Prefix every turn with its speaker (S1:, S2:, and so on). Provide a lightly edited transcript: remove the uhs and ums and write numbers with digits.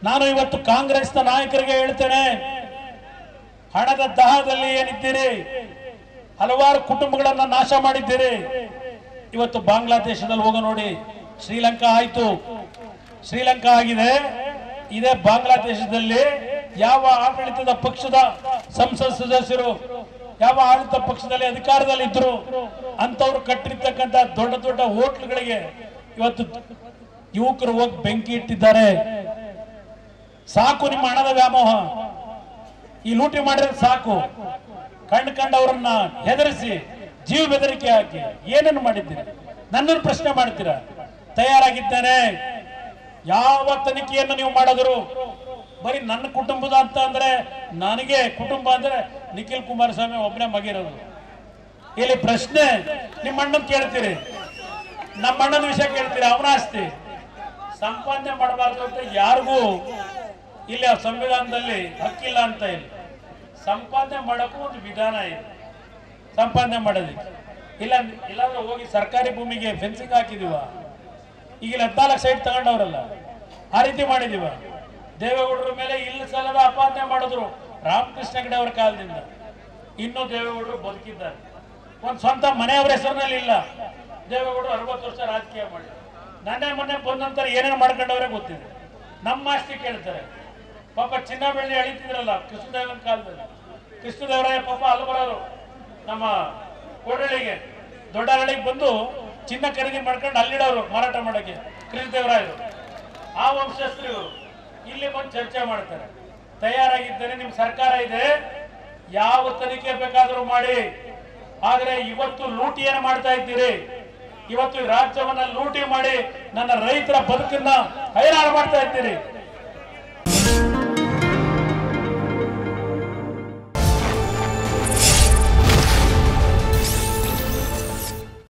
S1: ನಾನು ಇವತ್ತು ಕಾಂಗ್ರೆಸ್ನ ನಾಯಕರಿಗೆ ಹೇಳ್ತೇನೆ, ಹಣದ ದಾಹದಲ್ಲಿ ಏನಿದ್ದೀರಿ, ಹಲವಾರು ಕುಟುಂಬಗಳನ್ನ ನಾಶ ಮಾಡಿದ್ದೀರಿ. ಇವತ್ತು ಬಾಂಗ್ಲಾದೇಶದಲ್ಲಿ ಹೋಗ ನೋಡಿ, ಶ್ರೀಲಂಕಾ ಆಯ್ತು, ಶ್ರೀಲಂಕಾ ಆಗಿದೆ. ಇದೇ ಬಾಂಗ್ಲಾದೇಶದಲ್ಲಿ ಯಾವ ಆಡಳಿತದ ಪಕ್ಷದ ಸಂಸತ್ ಸದಸ್ಯರು, ಯಾವ ಆಡಳಿತ ಪಕ್ಷದಲ್ಲಿ ಅಧಿಕಾರದಲ್ಲಿ ಇದ್ರು ಅಂತವ್ರು ಕಟ್ಟಿರ್ತಕ್ಕಂಥ ದೊಡ್ಡ ದೊಡ್ಡ ಹೋಟ್ಲ್ಗಳಿಗೆ ಇವತ್ತು ಯುವಕರು ಹೋಗಿ ಬೆಂಕಿ ಇಟ್ಟಿದ್ದಾರೆ. ಸಾಕು ನಿಮ್ಮ ಹಣದ ವ್ಯಾಮೋಹ, ಈ ಲೂಟಿ ಮಾಡಿದ್ರೆ ಸಾಕು. ಕಂಡವರನ್ನ ಹೆದರಿಸಿ ಜೀವ ಬೆದರಿಕೆ ಹಾಕಿ ಏನನ್ನು ಮಾಡಿದ್ದೀರಿ? ನನ್ನನ್ನು ಪ್ರಶ್ನೆ ಮಾಡ್ತೀರಾ? ತಯಾರಾಗಿದ್ದೇನೆ. ಯಾವ ತನಿಖೆಯನ್ನು ನೀವು ಮಾಡಿದ್ರು ಬರೀ ನನ್ನ ಕುಟುಂಬದ ಅಂತ ಅಂದ್ರೆ, ನನಗೆ ಕುಟುಂಬ ಅಂದ್ರೆ ನಿಖಿಲ್ ಕುಮಾರಸ್ವಾಮಿ ಒಬ್ಬನೇ ಮಗಿರೋದು. ಇಲ್ಲಿ ಪ್ರಶ್ನೆ ನಿಮ್ಮ ಅಣ್ಣನ್ ಕೇಳ್ತೀರಿ, ನಮ್ಮ ಅಣ್ಣನ ವಿಷಯ ಕೇಳ್ತೀರಿ. ಅವನ ಆಸ್ತಿ ಸಂಪಾದನೆ ಮಾಡಬಾರ್ದು ಅಂತ ಯಾರಿಗೂ ಇಲ್ಲಿ ಸಂವಿಧಾನದಲ್ಲಿ ಹಕ್ಕಿಲ್ಲ ಅಂತ ಇಲ್ಲ. ಸಂಪಾದನೆ ಮಾಡೋಕ್ಕೂ ಒಂದು ವಿಧಾನ ಇದೆ, ಸಂಪಾದನೆ ಮಾಡೋದಕ್ಕೆ. ಇಲ್ಲಾಂದ್ರೆ ಹೋಗಿ ಸರ್ಕಾರಿ ಭೂಮಿಗೆ ಫೆನ್ಸಿಂಗ್ ಹಾಕಿದೀವ. ಈಗ 14 ಸೈಟ್ ತಗೊಂಡವ್ರಲ್ಲ, ಆ ರೀತಿ ಮಾಡಿದೀವ. ದೇವೇಗೌಡರ ಮೇಲೆ ಇಲ್ಲ ಸಲ್ಲದ ಅಪಾದನೆ ಮಾಡಿದ್ರು ರಾಮಕೃಷ್ಣ ಹೆಗಡೆ ಅವರ ಕಾಲದಿಂದ. ಇನ್ನೂ ದೇವೇಗೌಡರು ಬದುಕಿದ್ದಾರೆ. ಒಂದು ಸ್ವಂತ ಮನೆಯವರ ಹೆಸರಿನಲ್ಲಿ ಇಲ್ಲ. ದೇವೇಗೌಡರು 60 ವರ್ಷ ರಾಜಕೀಯ ಮಾಡಿ ಮೊನ್ನೆ ಬಂದ ನಂತರ ಏನೇನು ಮಾಡ್ಕೊಂಡವ್ರೆ ಗೊತ್ತಿದೆ. ನಮ್ಮ ಆಸ್ತಿ ಕೇಳ್ತಾರೆ. ಪಾಪ ಚಿನ್ನ ಬೆಳ್ಳಿ ಅಳಿತಿದ್ರಲ್ಲ ಕೃಷ್ಣದೇವನ ಕಾಲದಲ್ಲಿ, ಕೃಷ್ಣದೇವರಾಯ ಪಾಪ ಅಲ್ಲಿ ಬರೋರು ನಮ್ಮ ಕೋಡಳಿಗೆ ದೊಡ್ಡ ಹಳ್ಳಿಗೆ ಬಂದು ಚಿನ್ನ ಖರೀದಿ ಮಾಡ್ಕೊಂಡು ಅಲ್ಲಿಡೋರು ಮಾರಾಟ ಮಾಡೋಕೆ ಕೃಷ್ಣದೇವರಾಯರು. ಆ ವಂಶಸ್ಥರು ಇಲ್ಲಿ ಬಂದು ಚರ್ಚೆ ಮಾಡ್ತಾರೆ. ತಯಾರಾಗಿದ್ದೇನೆ, ನಿಮ್ ಸರ್ಕಾರ ಇದೆ, ಯಾವ ತನಿಖೆ ಬೇಕಾದರೂ ಮಾಡಿ. ಆದ್ರೆ ಇವತ್ತು ಲೂಟಿಯನ್ನು ಮಾಡ್ತಾ ಇದ್ದೀರಿ. ಇವತ್ತು ರಾಜ್ಯವನ್ನ ಲೂಟಿ ಮಾಡಿ ನನ್ನ ರೈತರ ಬದುಕನ್ನ ಹೈರಾಣ ಮಾಡ್ತಾ ಇದ್ದೀರಿ.